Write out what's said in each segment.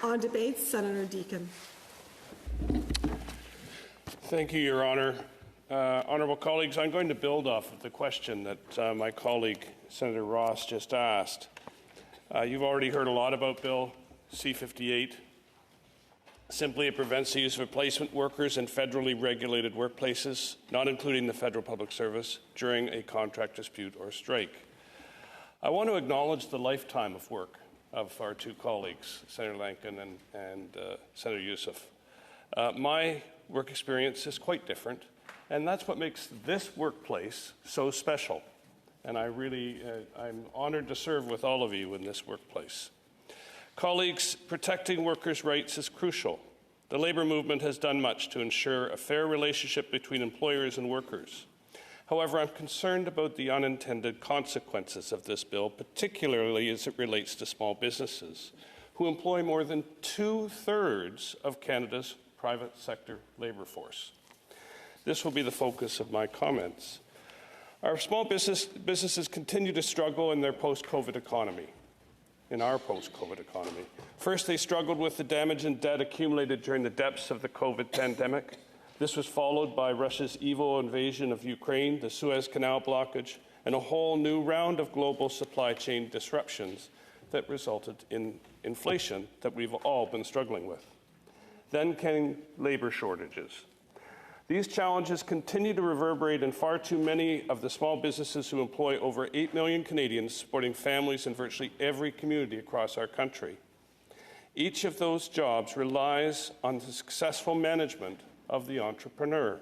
On debates, Senator Deacon. Thank you, Your Honour. Honourable colleagues, I'm going to build off of the question that my colleague Senator Ross just asked. You've already heard a lot about Bill C-58. Simply, it prevents the use of replacement workers in federally regulated workplaces, not including the federal public service, during a contract dispute or strike. I want to acknowledge the lifetime of work of our two colleagues, Senator Lankin and Senator Youssef. My work experience is quite different, and that's what makes this workplace so special. And I'm honoured to serve with all of you in this workplace. Colleagues, protecting workers' rights is crucial. The labour movement has done much to ensure a fair relationship between employers and workers. However, I'm concerned about the unintended consequences of this bill, particularly as it relates to small businesses, who employ more than 2/3 of Canada's private sector labour force. This will be the focus of my comments. Our small businesses continue to struggle in their post-COVID economy. In our post-COVID economy. First, they struggled with the damage and debt accumulated during the depths of the COVID pandemic. This was followed by Russia's evil invasion of Ukraine, the Suez Canal blockage, and a whole new round of global supply chain disruptions that resulted in inflation that we've all been struggling with. Then came labour shortages. These challenges continue to reverberate in far too many of the small businesses who employ over 8 million Canadians, supporting families in virtually every community across our country. Each of those jobs relies on the successful management of the entrepreneur.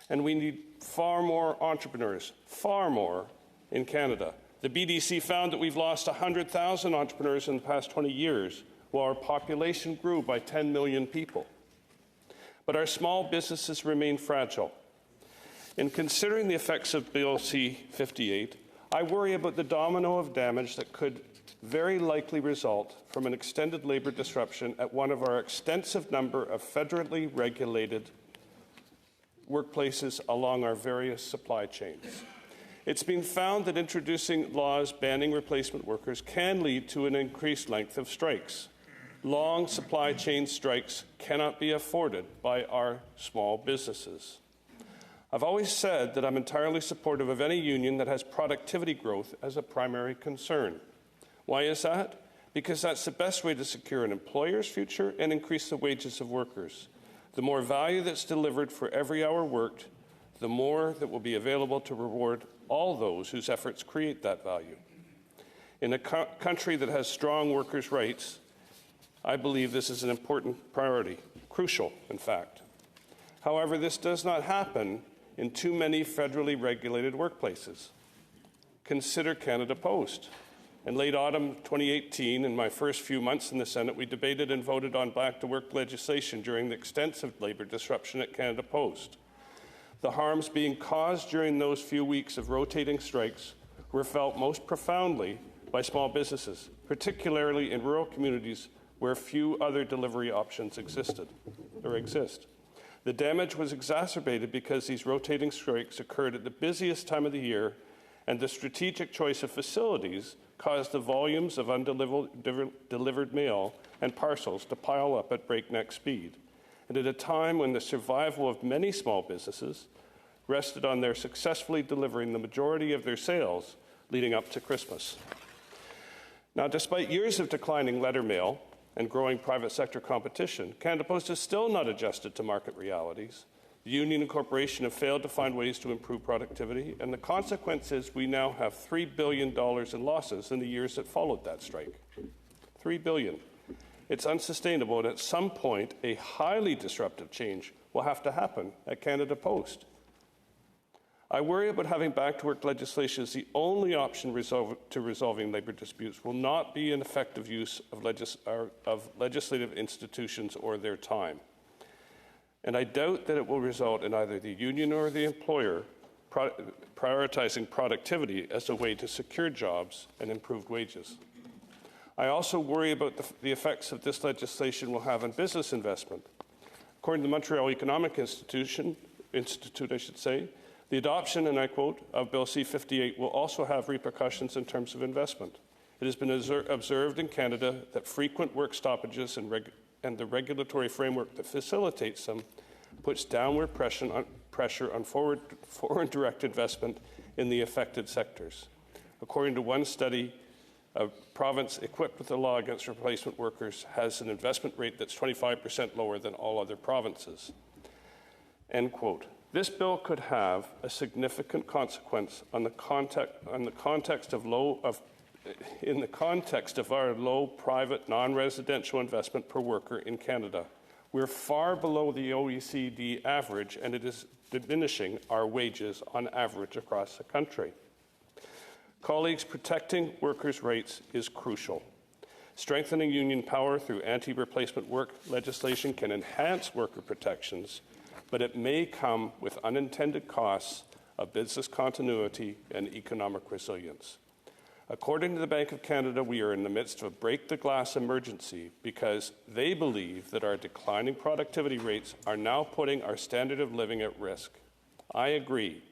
And we need far more entrepreneurs, far more in Canada. The BDC found that we've lost 100,000 entrepreneurs in the past 20 years, while our population grew by 10 million people. But our small businesses remain fragile. In considering the effects of Bill C-58, I worry about the domino of damage that could very likely result from an extended labour disruption at one of our extensive number of federally regulated workplaces along our various supply chains. It's been found that introducing laws banning replacement workers can lead to an increased length of strikes. Long supply chain strikes cannot be afforded by our small businesses. I've always said that I'm entirely supportive of any union that has productivity growth as a primary concern. Why is that? Because that's the best way to secure an employer's future and increase the wages of workers. The more value that's delivered for every hour worked, the more that will be available to reward all those whose efforts create that value. In a country that has strong workers' rights, I believe this is an important priority, crucial, in fact. However, this does not happen in too many federally regulated workplaces. Consider Canada Post. In late autumn 2018, in my first few months in the Senate, we debated and voted on back-to-work legislation during the extensive labour disruption at Canada Post. The harms being caused during those few weeks of rotating strikes were felt most profoundly by small businesses, particularly in rural communities where few other delivery options exist. The damage was exacerbated because these rotating strikes occurred at the busiest time of the year, and the strategic choice of facilities caused the volumes of undelivered mail and parcels to pile up at breakneck speed, and at a time when the survival of many small businesses rested on their successfully delivering the majority of their sales leading up to Christmas. Now, despite years of declining letter mail and growing private sector competition, Canada Post has still not adjusted to market realities. The union and corporation have failed to find ways to improve productivity, and the consequence is we now have $3 billion in losses in the years that followed that strike. $3 billion. It's unsustainable, and at some point, a highly disruptive change will have to happen at Canada Post. I worry about having back-to-work legislation as the only option to resolving labour disputes will not be an effective use of legislative institutions or their time. And I doubt that it will result in either the union or the employer prioritizing productivity as a way to secure jobs and improved wages. I also worry about the effects that this legislation will have on business investment. According to the Montreal Economic Institute, the adoption, and I quote, of Bill C-58 will also have repercussions in terms of investment. It has been observed in Canada that frequent work stoppages and the regulatory framework that facilitates them puts downward pressure on foreign direct investment in the affected sectors. According to one study, a province equipped with a law against replacement workers has an investment rate that's 25% lower than all other provinces. End quote. This bill could have a significant consequence in the context of our low private non-residential investment per worker in Canada. We're far below the OECD average, and it is diminishing our wages on average across the country. Colleagues, protecting workers' rights is crucial. Strengthening union power through anti-replacement work legislation can enhance worker protections, but it may come with unintended costs of business continuity and economic resilience. According to the Bank of Canada, we are in the midst of a break-the-glass emergency because they believe that our declining productivity rates are now putting our standard of living at risk. I agree.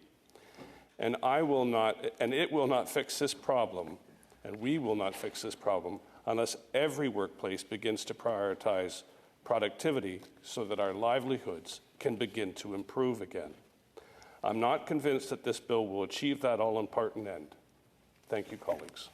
And it will not fix this problem, and we will not fix this problem unless every workplace begins to prioritize productivity so that our livelihoods can begin to improve again. I'm not convinced that this bill will achieve that all in part and end. Thank you, colleagues.